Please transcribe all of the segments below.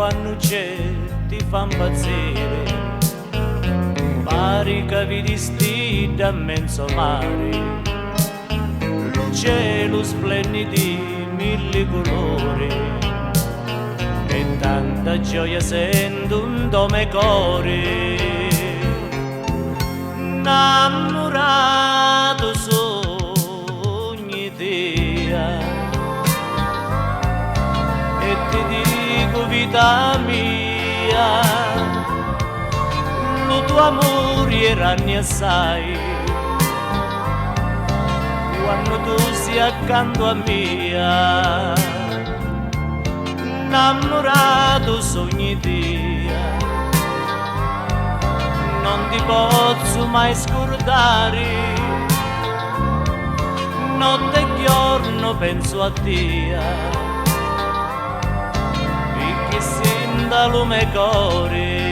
quando c'è ti fa impazzire, pare che vedi stida a mezzo mare, il cielo splendido di mille colori, e tanta gioia sento un dome cuore, innamorato sogni te, e ti dico vita mia, lo tuo amore era assai, quando tu sei accanto a me, innamorato sogni te, non ti posso mai scordare, notte e giorno penso a te, perché senta lume cuore.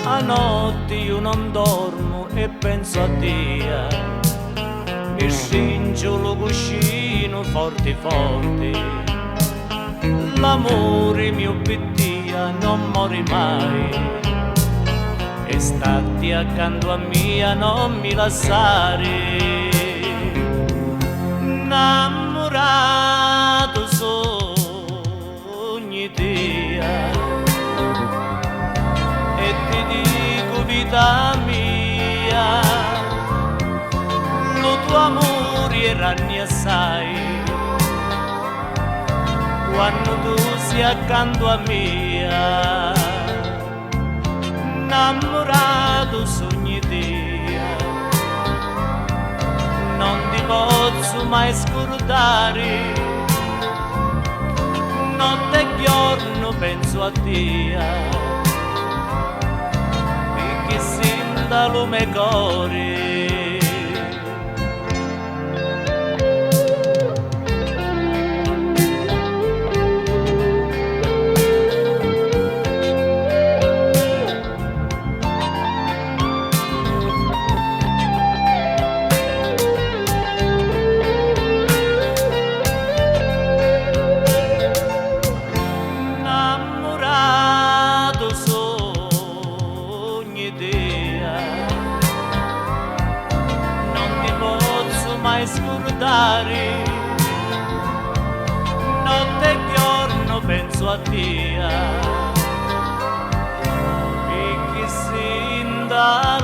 A notte io non dormo e penso a te, mi stringo lo cuscino forte forte, l'amore mio per te non muore mai, e stati accanto a me non mi lasciare, innamorato sogni te, e ti dico vita mia, lo tuo amore era assai, quando tu sei accanto a me, innamorato sogni te, non ti posso mai scordare, notte e giorno penso a te, senta lume cuore. Innamorato sogni te, non ti posso mai scordare, notte e giorno penso a te, perché senta